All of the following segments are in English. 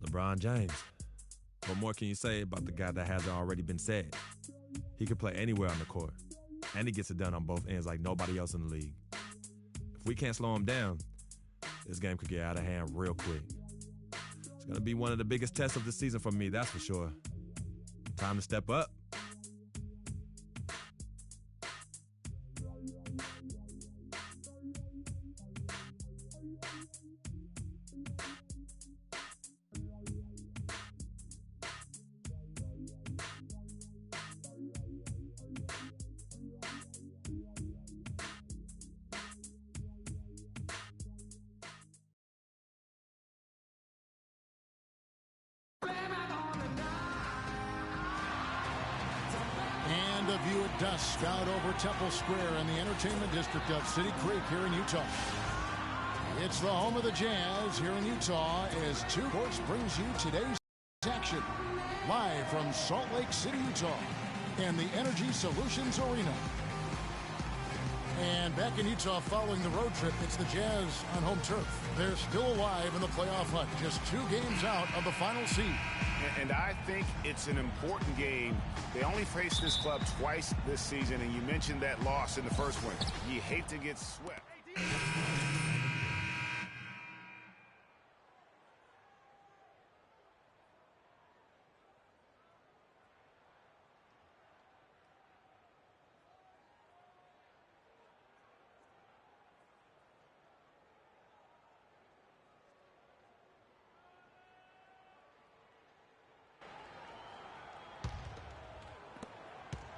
LeBron James. What more can you say about the guy that hasn't already been said? He can play anywhere on the court, and he gets it done on both ends like nobody else in the league. If we can't slow him down, this game could get out of hand real quick. It's going to be one of the biggest tests of the season for me, that's for sure. Time to step up. And a view at dusk out over Temple Square in the entertainment district of City Creek here in Utah. It's the home of the Jazz here in Utah as 2 Sports brings you today's action. Live from Salt Lake City, Utah and the Energy Solutions Arena. And back in Utah following the road trip, it's the Jazz on home turf. They're still alive in the playoff hunt, just 2 games out of the final seed. And I think it's an important game. They only faced this club twice this season, and you mentioned that loss in the first one. You hate to get swept.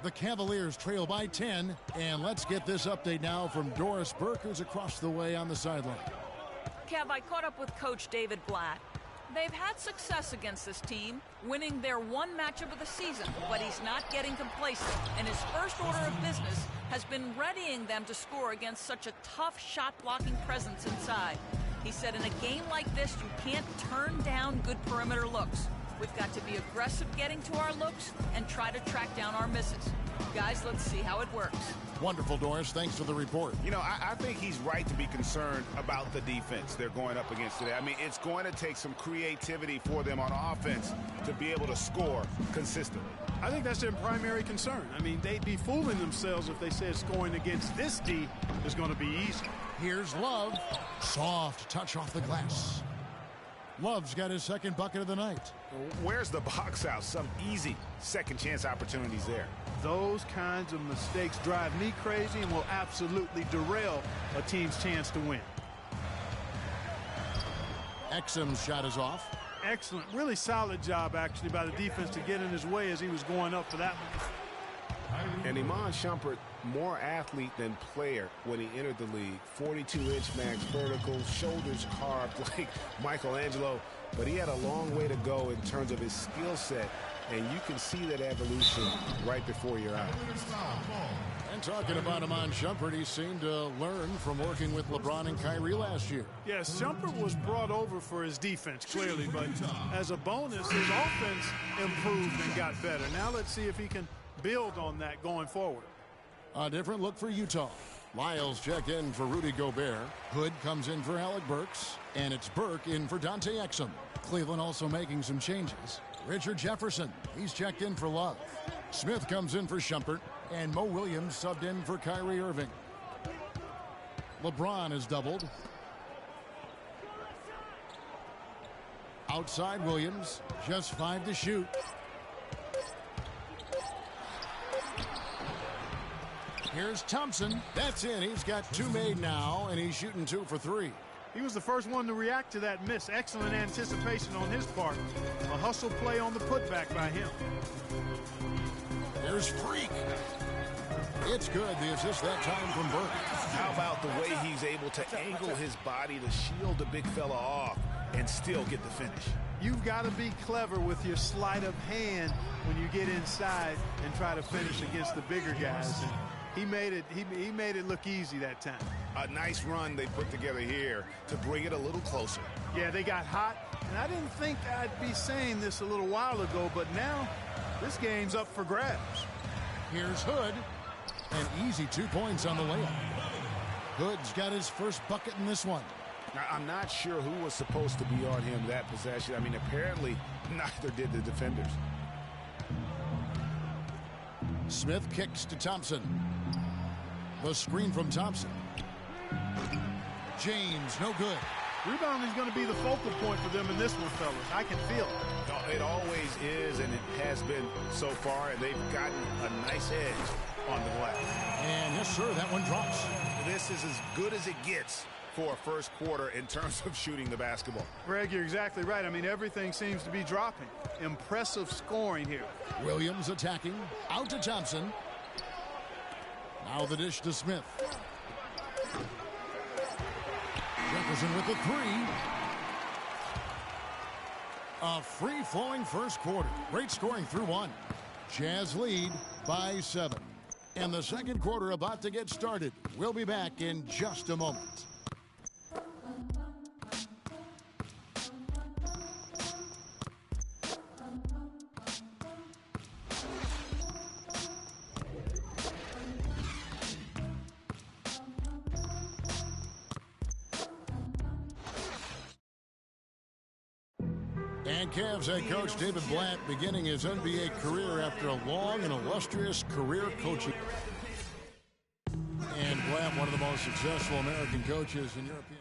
The Cavaliers trail by 10, and let's get this update now from Doris Burke, who's across the way on the sideline. Kev, I caught up with Coach David Blatt. They've had success against this team, winning their one matchup of the season, but he's not getting complacent, and his first order of business has been readying them to score against such a tough shot-blocking presence inside. He said in a game like this, you can't turn down good perimeter looks. We've got to be aggressive getting to our looks and try to track down our misses. Guys, let's see how it works. Wonderful, Doris. Thanks for the report. You know, I think he's right to be concerned about the defense they're going up against today. I mean, it's going to take some creativity for them on offense to be able to score consistently. I think that's their primary concern. I mean, they'd be fooling themselves if they said scoring against this D is going to be easy. Here's Love. Soft touch off the glass. Love's got his second bucket of the night. Where's the box out? Some easy second chance opportunities there. Those kinds of mistakes drive me crazy and will absolutely derail a team's chance to win. Exum's shot is off. Excellent. Really solid job, actually, by the defense to get in his way as he was going up for that one. And Iman Shumpert, more athlete than player when he entered the league. 42-inch max vertical, shoulders carved like Michelangelo. But he had a long way to go in terms of his skill set, and you can see that evolution right before your eyes. And talking about Iman Shumpert, he seemed to learn from working with LeBron and Kyrie last year. Yes, Shumpert was brought over for his defense, clearly, but as a bonus, his offense improved and got better. Now let's see if he can build on that going forward. A different look for Utah. Lyles check in for Rudy Gobert. Hood comes in for Alec Burks. And it's Burke in for Dante Exum. Cleveland also making some changes. Richard Jefferson, he's checked in for Love. Smith comes in for Shumpert. And Mo Williams subbed in for Kyrie Irving. LeBron is doubled. Outside Williams, just 5 to shoot. Here's Thompson. That's in. He's got 2 made now, and he's shooting 2 for 3. He was the first one to react to that miss. Excellent anticipation on his part. A hustle play on the putback by him. There's Freak. It's good. The assist that time from Burke. How about the way he's able to angle his body to shield the big fella off and still get the finish? You've got to be clever with your sleight of hand when you get inside and try to finish against the bigger guys. And he made it look easy that time. A nice run they put together here to bring it a little closer. Yeah, they got hot, and I didn't think I'd be saying this a little while ago, but now this game's up for grabs. Here's Hood. An easy 2 points on the layup. Hood's got his first bucket in this one. I'm not sure who was supposed to be on him that possession. I mean, apparently neither did the defenders. Smith kicks to Thompson. The screen from Thompson. James, no good. Rebounding is going to be the focal point for them in this one, fellas. I can feel it. It always is, and it has been so far. They've gotten a nice edge on the glass. And yes, sir, that one drops. This is as good as it gets for a first quarter in terms of shooting the basketball. Greg, you're exactly right. I mean, everything seems to be dropping. Impressive scoring here. Williams attacking. Out to Thompson. Now the dish to Smith. Jefferson with the three. A free-flowing first quarter. Great scoring through one. Jazz lead by 7. And the second quarter about to get started. We'll be back in just a moment. And Cavs head coach David Blatt beginning his NBA career after a long and illustrious career coaching. And Blatt, one of the most successful American coaches in European.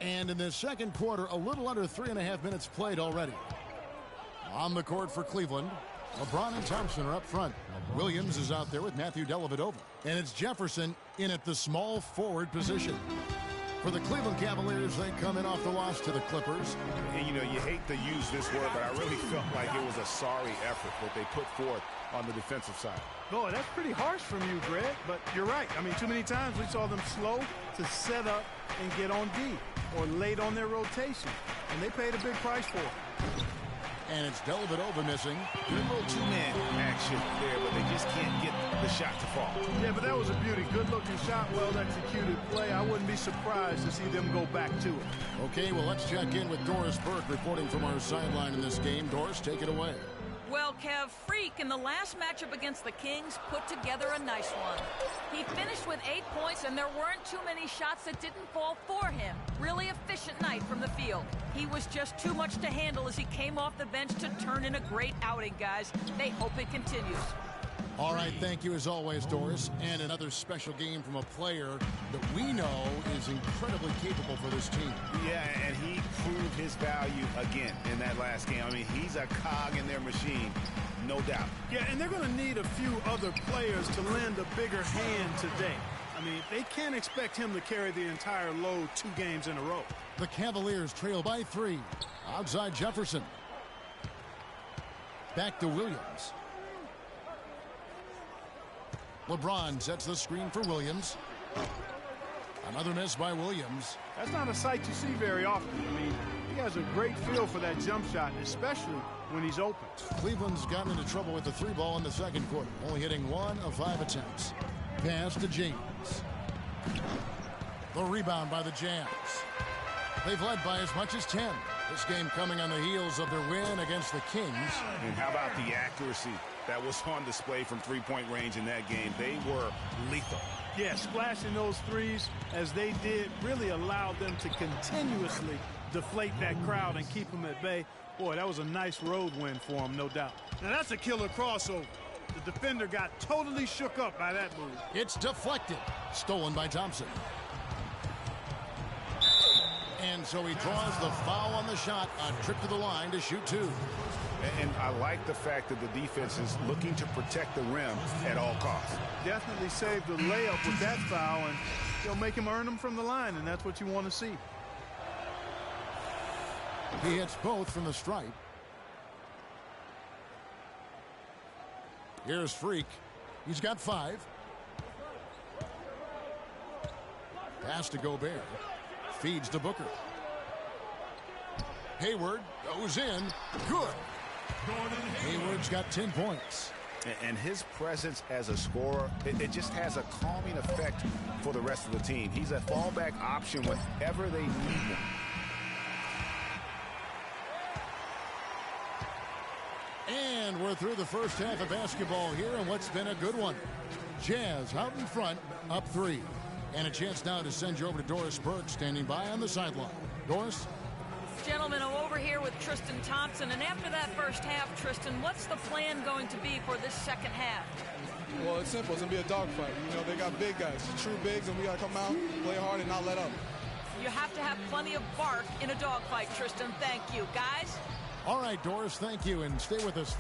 And in this second quarter, a little under 3.5 minutes played already. On the court for Cleveland, LeBron and Thompson are up front. Williams is out there with Matthew Dellavedova. And it's Jefferson in at the small forward position. For the Cleveland Cavaliers, they come in off the loss to the Clippers. And, you know, you hate to use this word, but I really felt like it was a sorry effort that they put forth on the defensive side. Boy, that's pretty harsh from you, Greg, but you're right. I mean, too many times we saw them slow to set up and get on D or late on their rotation, and they paid a big price for it. And it's Dellavedova missing. Good little two-man action there, but they just can't get the shot to fall. Yeah, but that was a beauty. Good-looking shot, well-executed play. I wouldn't be surprised to see them go back to it. Okay, well, let's check in with Doris Burke reporting from our sideline in this game. Doris, take it away. Well, Kev, Freak in the last matchup against the Kings put together a nice one. He finished with 8 points, and there weren't too many shots that didn't fall for him. Really efficient night from the field. He was just too much to handle as he came off the bench to turn in a great outing, guys. They hope it continues. All right, thank you as always, Doris. And another special game from a player that we know is incredibly capable for this team. Yeah, and he proved his value again in that last game. I mean, he's a cog in their machine, no doubt. Yeah, and they're going to need a few other players to lend a bigger hand today. I mean, they can't expect him to carry the entire load 2 games in a row. The Cavaliers trail by 3. Outside Jefferson. Back to Williams. LeBron sets the screen for Williams. Another miss by Williams. That's not a sight you see very often. I mean, he has a great feel for that jump shot, especially when he's open. Cleveland's gotten into trouble with the 3 ball in the second quarter, only hitting 1 of 5 attempts. Pass to James. The rebound by the Jazz. They've led by as much as 10. This game coming on the heels of their win against the Kings. And how about the accuracy that was on display from three-point range in that game? They were lethal. Yeah, splashing those threes as they did really allowed them to continuously deflate that crowd and keep them at bay. Boy, that was a nice road win for them, no doubt. Now, that's a killer crossover. The defender got totally shook up by that move. It's deflected. Stolen by Thompson. And so he draws the foul on the shot. A trip to the line to shoot 2. And I like the fact that the defense is looking to protect the rim at all costs. Definitely saved the layup with that foul, and they'll make him earn them from the line, and that's what you want to see. He hits both from the stripe. Here's Freak. He's got 5. Pass to Gobert. Feeds to Booker. Hayward goes in. Good. Hayward's got 10 points. And his presence as a scorer, it just has a calming effect for the rest of the team. He's a fallback option whenever they need one. And we're through the first half of basketball here, and what's been a good one. Jazz out in front, up 3. And a chance now to send you over to Doris Burke, standing by on the sideline. Doris? Gentlemen, I'm over here with Tristan Thompson, and after that first half, Tristan, what's the plan going to be for this second half? Well, it's simple. It's going to be a dogfight. You know, they got big guys, true bigs, and we got to come out, play hard, and not let up. You have to have plenty of bark in a dogfight, Tristan. Thank you. Guys? All right, Doris, thank you, and stay with us.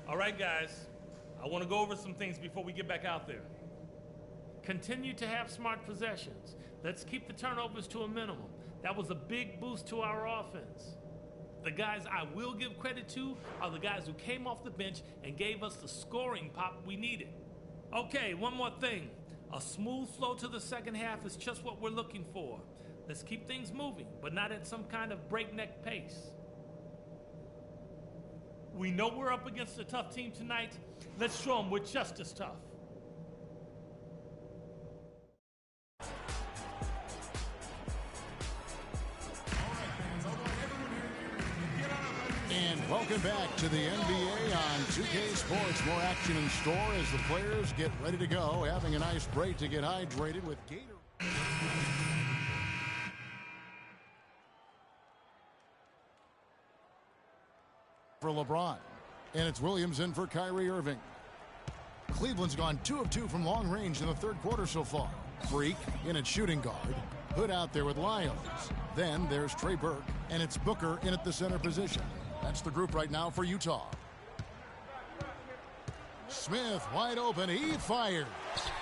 All right, guys, I want to go over some things before we get back out there. Continue to have smart possessions. Let's keep the turnovers to a minimum. That was a big boost to our offense. The guys I will give credit to are the guys who came off the bench and gave us the scoring pop we needed. Okay, one more thing. A smooth flow to the second half is just what we're looking for. Let's keep things moving, but not at some kind of breakneck pace. We know we're up against a tough team tonight. Let's show them we're just as tough. And welcome back to the NBA on 2K Sports. More action in store as the players get ready to go, having a nice break to get hydrated with Gator. For LeBron, and it's Williams in for Kyrie Irving. Cleveland's gone 2 of 2 from long range in the third quarter so far. Freak in at shooting guard. Hood out there with Lyles. Then there's Trey Burke, and it's Booker in at the center position. That's the group right now for Utah. Smith wide open. He fired.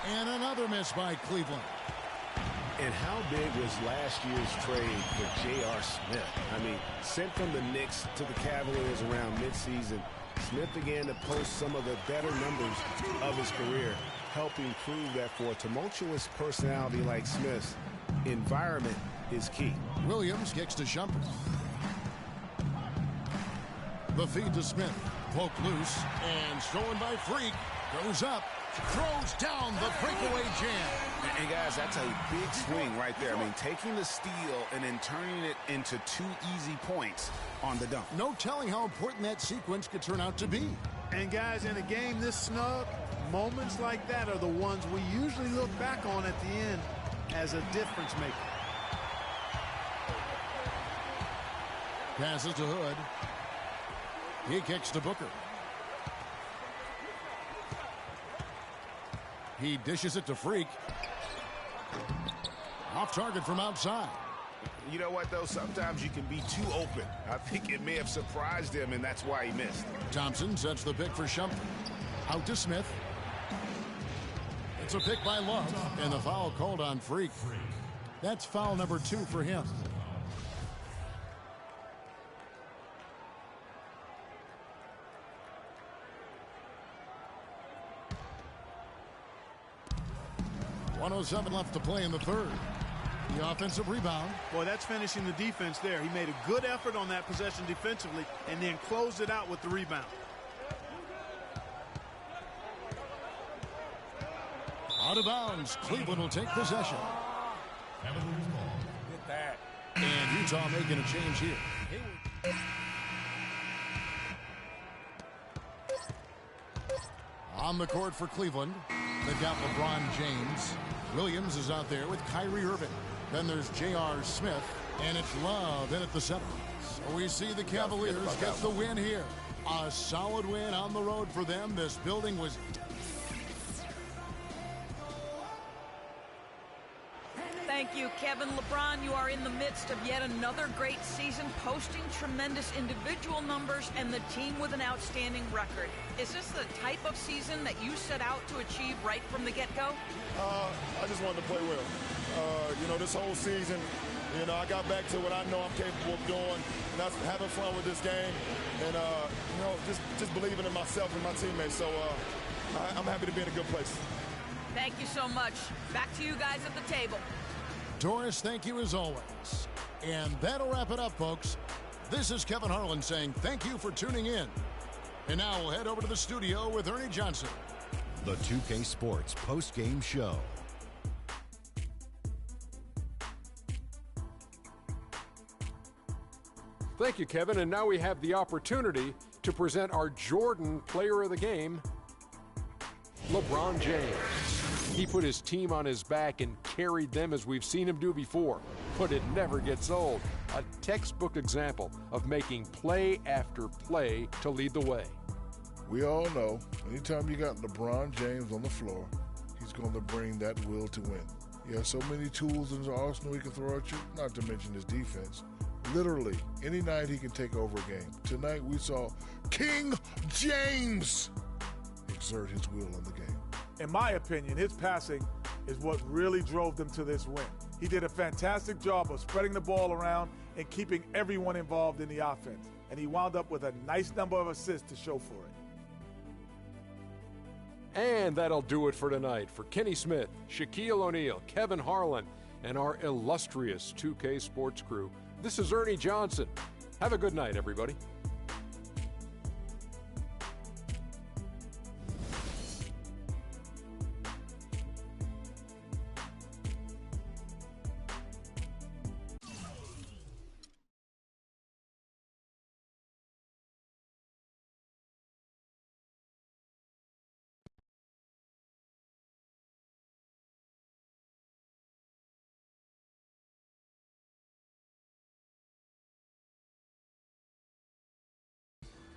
And another miss by Cleveland. And how big was last year's trade for J.R. Smith? I mean, sent from the Knicks to the Cavaliers around midseason, Smith began to post some of the better numbers of his career, helping prove that for a tumultuous personality like Smith's, environment is key. Williams kicks to Shumpert. The feed to Smith. Poke loose and stolen by Freak. Goes up. Throws down the breakaway jam. And guys, that's a big swing right there. I mean, taking the steal and then turning it into 2 easy points on the dunk. No telling how important that sequence could turn out to be. And guys, in a game this snug, moments like that are the ones we usually look back on at the end as a difference maker. Passes to Hood. He kicks to Booker. He dishes it to Freak. Off target from outside. You know what, though? Sometimes you can be too open. I think it may have surprised him, and that's why he missed. Thompson sets the pick for Shumpert. Out to Smith. It's a pick by Love, and the foul called on Freak. That's foul number 2 for him. .107 left to play in the third. The offensive rebound. Boy, that's finishing the defense there. He made a good effort on that possession defensively and then closed it out with the rebound. Out of bounds. Cleveland will take possession. Get that. And Utah making a change here. On the court for Cleveland, they've got LeBron James. Williams is out there with Kyrie Irving. Then there's J.R. Smith, and it's Love in at the center. So we see the Cavaliers get the win here. A solid win on the road for them. This building was... Thank you, Kevin. LeBron, you are in the midst of yet another great season, posting tremendous individual numbers and the team with an outstanding record. Is this the type of season that you set out to achieve right from the get-go? I just wanted to play well. You know, this whole season, you know, I got back to what I know I'm capable of doing, and that's having fun with this game, and, you know, just believing in myself and my teammates. So I'm happy to be in a good place. Thank you so much. Back to you guys at the table. Doris, thank you as always. And that'll wrap it up, folks. This is Kevin Harlan saying thank you for tuning in. And now we'll head over to the studio with Ernie Johnson. The 2K Sports post-game show. Thank you, Kevin. And now we have the opportunity to present our Jordan Player of the Game, LeBron James. He put his team on his back and carried them as we've seen him do before, but it never gets old. A textbook example of making play after play to lead the way. We all know anytime you got LeBron James on the floor, he's going to bring that will to win. He has so many tools in his arsenal he can throw at you, not to mention his defense. Literally, any night he can take over a game. Tonight we saw King James exert his will on the game. In my opinion, his passing is what really drove them to this win. He did a fantastic job of spreading the ball around and keeping everyone involved in the offense. And he wound up with a nice number of assists to show for it. And that'll do it for tonight. For Kenny Smith, Shaquille O'Neal, Kevin Harlan, and our illustrious 2K Sports crew, this is Ernie Johnson. Have a good night, everybody.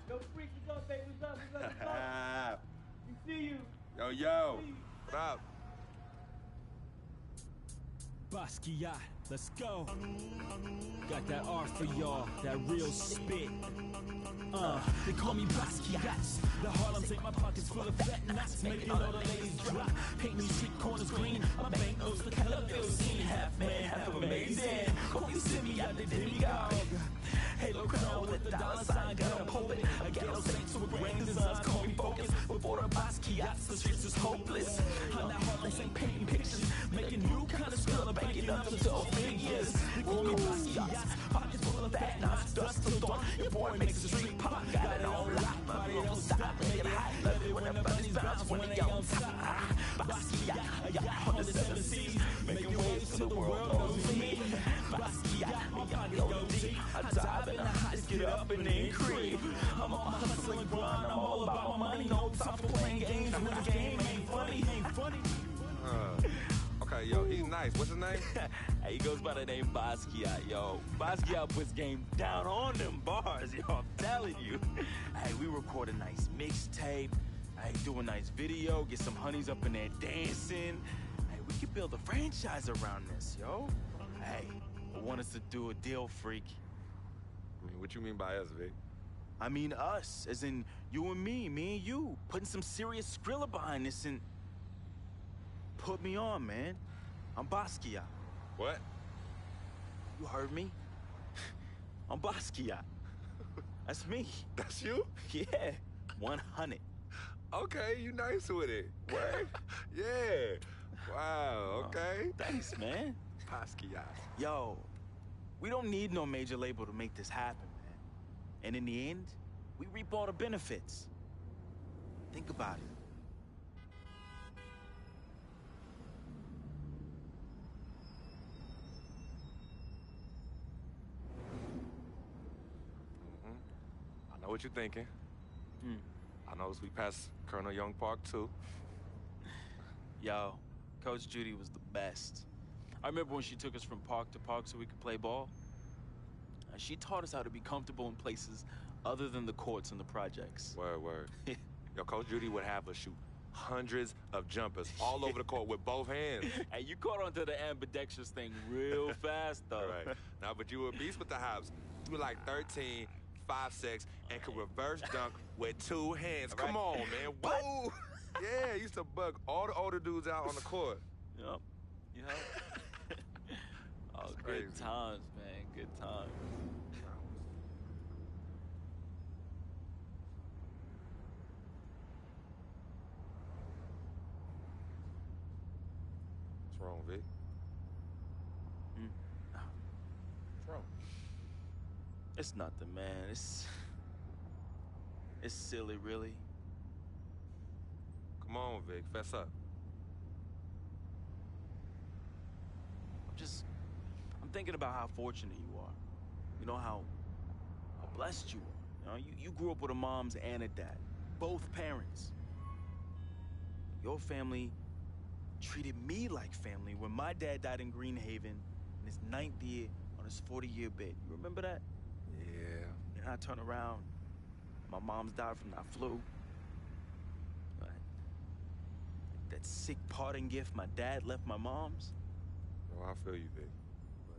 Yo, freak, what's up, baby? What's up? We see you. Yo. What up? Basquiat, let's go. Got that art for y'all, that real spit. They call me Basquiat. The Harlem take my pockets full of fat knots, making all the ladies drop. Paint me street corners green, my bank notes the color bill scene. Half man, half amazing. Call me Simi, I did demigod. Halo crown with the dollar sign, got a poet. A ghetto saints with grand designs, call me focus. Before the Basquiats, the streets is hopeless. I'm that Harlem Saint painting pictures, making new kind of skill, banking up to 12 figures. Call me Basquiats, pockets full of fat knots, dust to dawn. Your boy makes the street pop, got it on lock. My body don't stop, make it hot. Love it when the bunnies bounce when they on top. Basquiat, I got 107 C's, making waves to the world knows me. Basquiat, my pocket go deep. I dive in the highs, get up and then creep. I'm on my hustle and grind, I'm all about my money. No time for playing games when the game ain't funny. Okay, yo, he's nice. What's his name? He goes by the name Basquiat, yo. Basquiat puts game down on them bars, yo. I'm telling you. Hey, we record a nice mixtape. Hey, do a nice video. Get some honeys up in there dancing. Hey, we could build a franchise around this, yo. Hey, I want us to do a deal, freak. I mean, what you mean by us, Vic? I mean us, as in you and me and you. Putting some serious Skrilla behind this and... Put me on, man. I'm Basquiat. What? You heard me? I'm Basquiat. That's me. That's you? Yeah, 100. Okay, you nice with it. What? Yeah. Wow, okay. Thanks, man. Basquiat. Yo, we don't need no major label to make this happen, man. And in the end, we reap all the benefits. Think about it. I know what you're thinking. I noticed we passed Colonel Young Park, too. Yo, Coach Judy was the best. I remember when she took us from park to park so we could play ball. She taught us how to be comfortable in places other than the courts and the projects. Word. Yo, Coach Judy would have us shoot hundreds of jumpers all over the court with both hands. Hey, you caught on to the ambidextrous thing real fast, though. Right. Now, but you were a beast with the hops. You were like 13, 5'6", and could reverse dunk with 2 hands. Come on, man. Whoa! Yeah, used to bug all the older dudes out on the court. Yep. Oh, good times, man. Good times. What's wrong, Vic? What's wrong? It's nothing, man. It's silly, really. Come on, Vic. Fess up. I'm thinking about how fortunate you are. You know, how blessed you are. You know, you grew up with a mom's and a dad. Both parents. Your family treated me like family when my dad died in Greenhaven in his 9th year on his 40-year bid. You remember that? Yeah. And I turn around, my mom's died from that flu. That sick parting gift my dad left my mom's. Oh, I feel you, Vic. But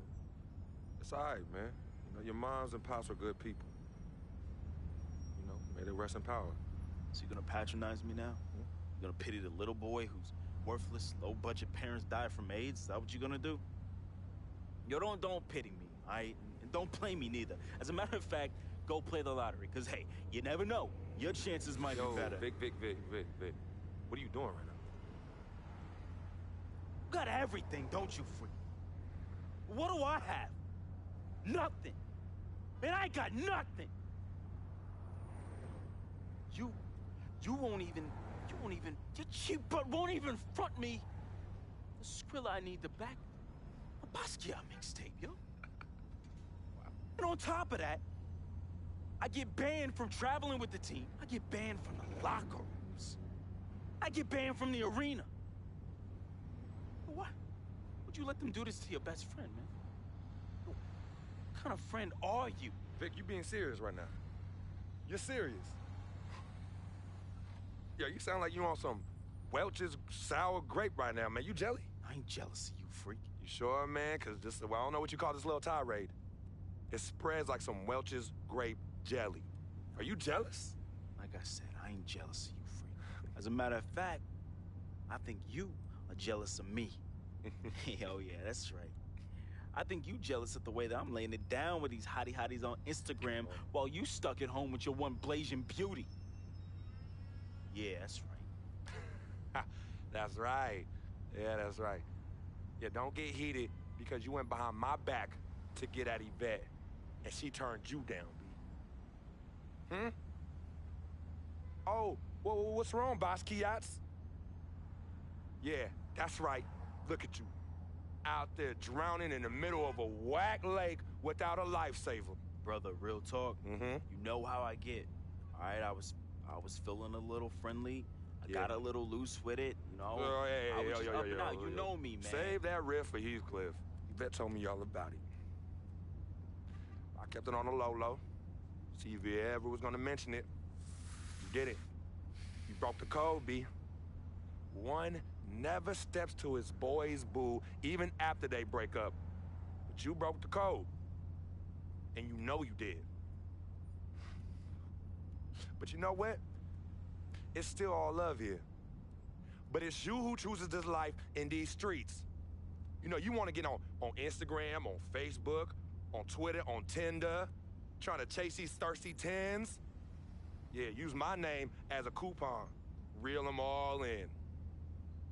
it's all right, man. You know, your moms and pops were good people. You know, may they rest in power. So you're gonna patronize me now? You're gonna pity the little boy whose worthless, low-budget parents died from AIDS? Is that what you're gonna do? Yo, don't pity me, all right? And don't play me neither. As a matter of fact, go play the lottery, because, hey, you never know. Your chances might be better. Vic. What are you doing right now? You got everything, don't you, freak? What do I have? Nothing. Man, I got nothing. You won't even, your cheap butt won't even front me the Skrilla I need to back a Basquiat mixtape, yo. And on top of that, I get banned from traveling with the team. I get banned from the locker rooms. I get banned from the arena. What? Would you let them do this to your best friend, man? What kind of friend are you? Vic, you being serious right now. You're serious. Yo, you sound like you on some Welch's sour grape right now, man. You jelly? I ain't jealous of you, freak. You sure, man? Because this, well, I don't know what you call this little tirade. It spreads like some Welch's grape jelly. Are you jealous? Like I said, I ain't jealous of you, freak. As a matter of fact, I think you are jealous of me. Oh, yeah, that's right. I think you jealous of the way that I'm laying it down with these hotties on Instagram while you stuck at home with your one blazing beauty. Yeah, that's right. That's right. Yeah, that's right. Yeah, don't get heated because you went behind my back to get at Yvette, and she turned you down, B. Oh, what's wrong, Basquiat? Yeah, that's right. Look at you. Out there drowning in the middle of a whack lake without a lifesaver. Brother, real talk. You know how I get. All right, I was feeling a little friendly. I got a little loose with it, you know. I was just up and out. You know me, man. Save that riff for Heathcliff. Yvette told me all about it. I kept it on the low. See if you ever was gonna mention it. You did it. You broke the code, B. One never steps to his boy's boo, even after they break up. But you broke the code. And you know you did. But you know what? It's still all love here. But it's you who chooses this life in these streets. You know, you want to get on Instagram, on Facebook, on Twitter, on Tinder, trying to chase these thirsty tens. Yeah, use my name as a coupon. Reel them all in.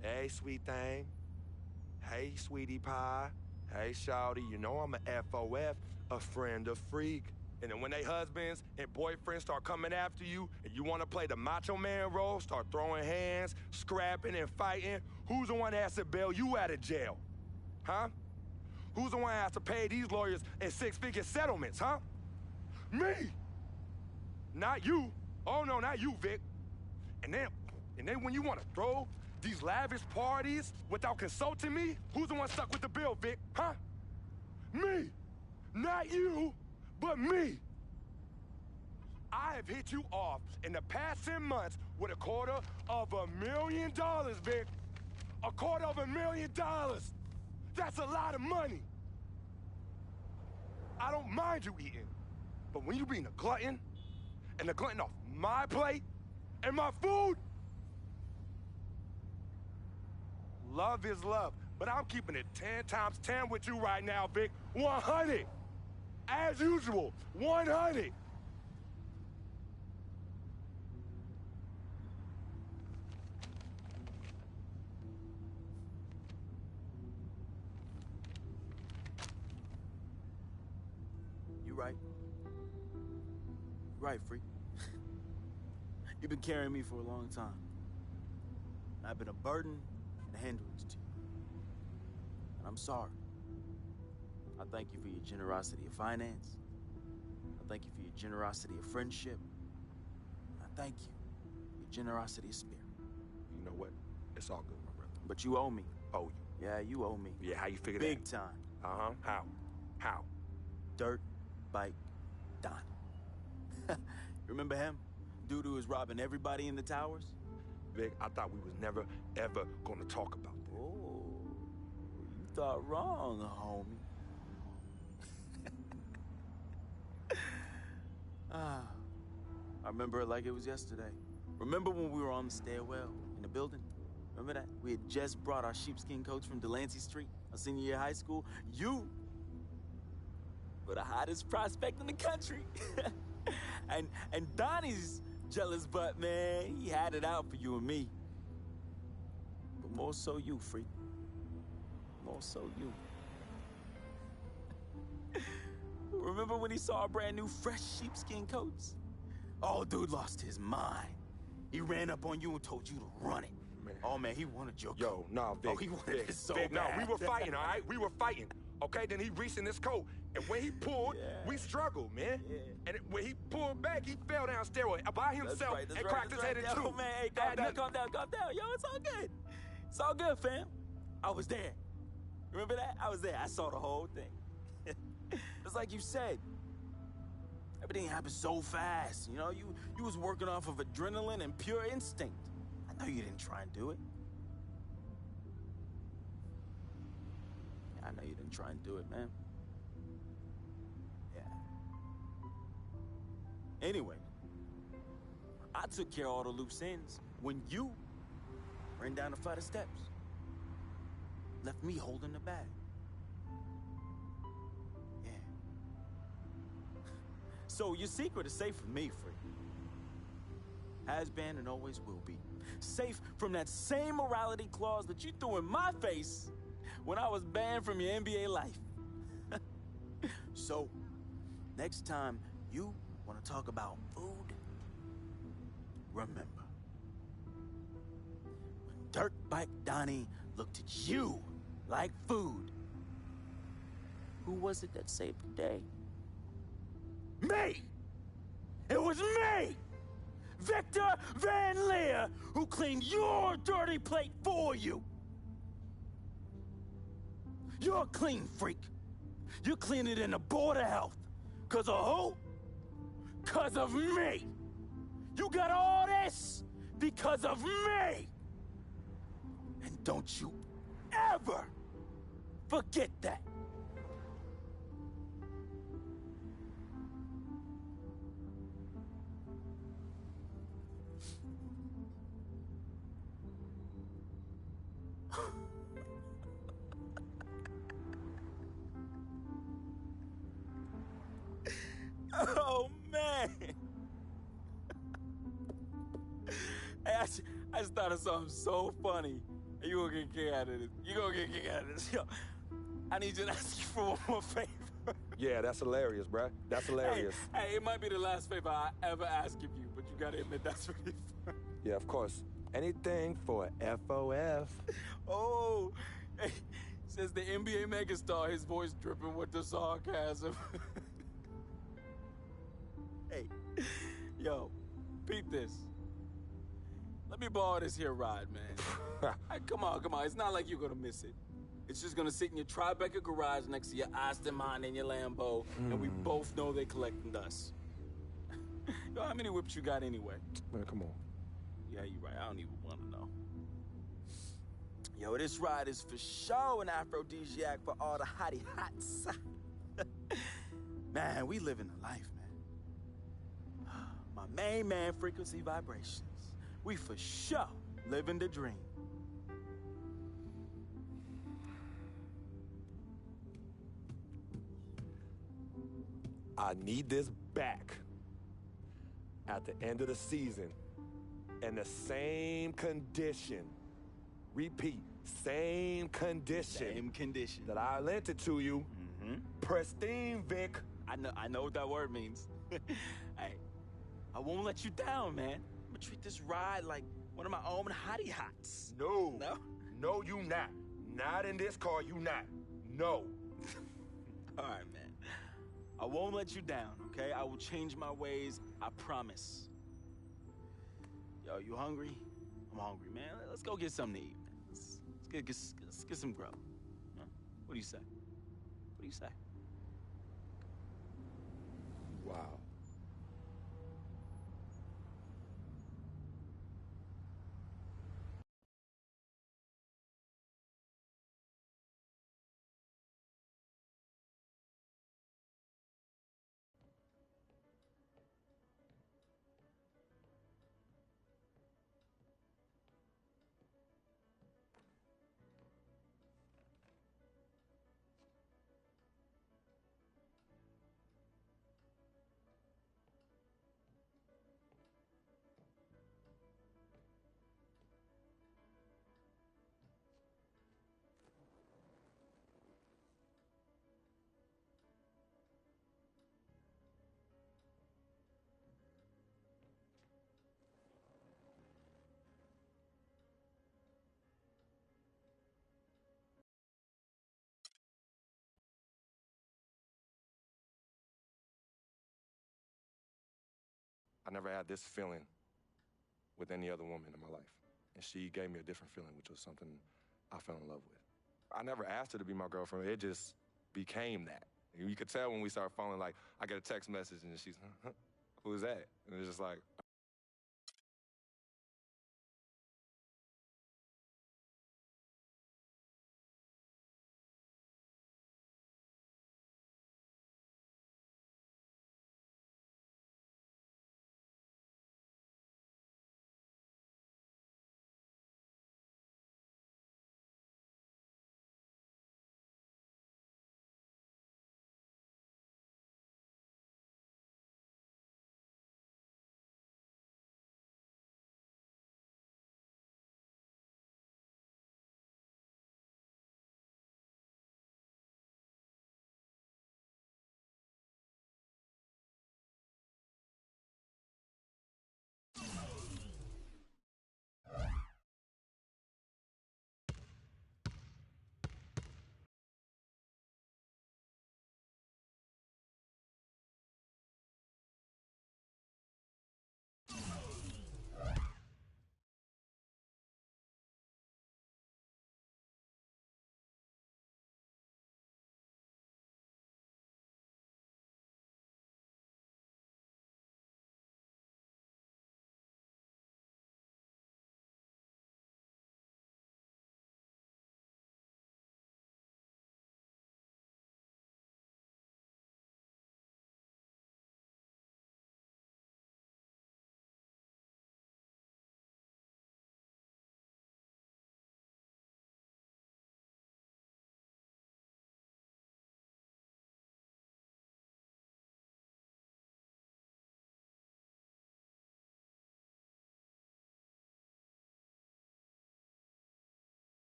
Hey, sweet thing. Hey, sweetie pie. Hey, shawty, you know I'm a FOF, a friend of freak. And then when they husbands and boyfriends start coming after you and you want to play the macho man role, start throwing hands, scrapping and fighting, who's the one that has to bail you out of jail? Huh? Who's the one that has to pay these lawyers in six-figure settlements, huh? Me! Not you. Oh, no, not you, Vic. And then when you want to throw these lavish parties without consulting me, who's the one stuck with the bill, Vic, huh? Me! Not you! But me! I have hit you off in the past 10 months with $250,000, Vic. $250,000. That's a lot of money. I don't mind you eating, but when you being a glutton, and a glutton off my plate and my food, love is love, but I'm keeping it 10 times 10 with you right now, Vic. 100. As usual, 100. You right. You're right, freak. You've been carrying me for a long time. I've been a burden and a hindrance to you. And I'm sorry. I thank you for your generosity of finance. I thank you for your generosity of friendship. I thank you for your generosity of spirit. You know what? It's all good, my brother. But you owe me. Owe you? Yeah, you owe me. Yeah, how you figure that? Big time. Uh-huh. How? How? Dirt Bike Don. Remember him? Dude who was robbing everybody in the towers? Vic, I thought we was never, ever gonna talk about that. Oh, you thought wrong, homie. I remember it like it was yesterday. Remember when we were on the stairwell in the building? Remember that? We had just brought our sheepskin coats from Delancey Street, our senior year of high school. You were the hottest prospect in the country. and Donnie's jealous butt, man, he had it out for you and me. But more so you, freak. More so you. Remember when he saw our brand new fresh sheepskin coats? Oh, dude lost his mind. He ran up on you and told you to run it. Man. Oh, man, he wanted your coat. Yo, nah, Vic. Oh, he wanted it so Vic, bad. no, we were fighting, all right? We were fighting. Okay, then he reached in his coat, and when he pulled, we struggled, man. Yeah. And when he pulled back, he fell down stairway by himself and cracked his head in two. Yo, man, hey, calm down. Yo, it's all good. It's all good, fam. I was there. Remember that? I was there. I saw the whole thing. It's like you said. Everything happened so fast. You know, you was working off of adrenaline and pure instinct. I know you didn't try and do it. I know you didn't try and do it, man. Yeah. Anyway, I took care of all the loose ends when you ran down the flight of steps. Left me holding the bag. Yeah. So your secret is safe with me, Free. Has been and always will be. Safe from that same morality clause that you threw in my face when I was banned from your NBA life. So, next time you want to talk about food, remember, when Dirt Bike Donnie looked at you like food, who was it that saved the day? Me! It was me! Victor Van Leer, who cleaned your dirty plate for you! You're a clean freak. You're cleaning in the Board of Health. 'Cause of who? 'Cause of me. You got all this because of me. And don't you ever forget that. Oh, man. Hey, I just thought of something so funny. You gonna get a kick out of this. You gonna get a kick out of this. Yo, I need you to ask you for one more favor. Yeah, that's hilarious, bruh. That's hilarious. Hey, it might be the last favor I ever ask of you, but you gotta admit that's really fun. Yeah, of course. Anything for FOF. Oh, hey, says the NBA megastar, his voice dripping with the sarcasm. Hey, yo, peep this. Let me borrow this here ride, man. Hey, come on. It's not like you're gonna miss it. It's just gonna sit in your Tribeca garage next to your Aston Martin and your Lambo, and we both know they collecting dust. Yo, how many whips you got anyway? Man, come on. Yeah, you're right. I don't even want to know. Yo, this ride is for sure an aphrodisiac for all the hottie hots. Man, we living the life, man. My main man, frequency vibrations. We for sure living the dream. I need this back at the end of the season in the same condition. Repeat, same condition. Same condition. That I lent it to you. Pristine, Vic. I know what that word means. Hey, I won't let you down, man. I'm gonna treat this ride like one of my own hottie hots. No. No? No, you not. Not in this car, you not. No. All right, man. I won't let you down, okay? I will change my ways, I promise. Yo, you hungry? I'm hungry, man. Let's go get something to eat, man. Let's get some grub. Huh? What do you say? What do you say? Wow. I never had this feeling with any other woman in my life. And she gave me a different feeling, which was something I fell in love with. I never asked her to be my girlfriend. It just became that. You could tell when we started falling, like, I get a text message and she's, who is that? And it's just like,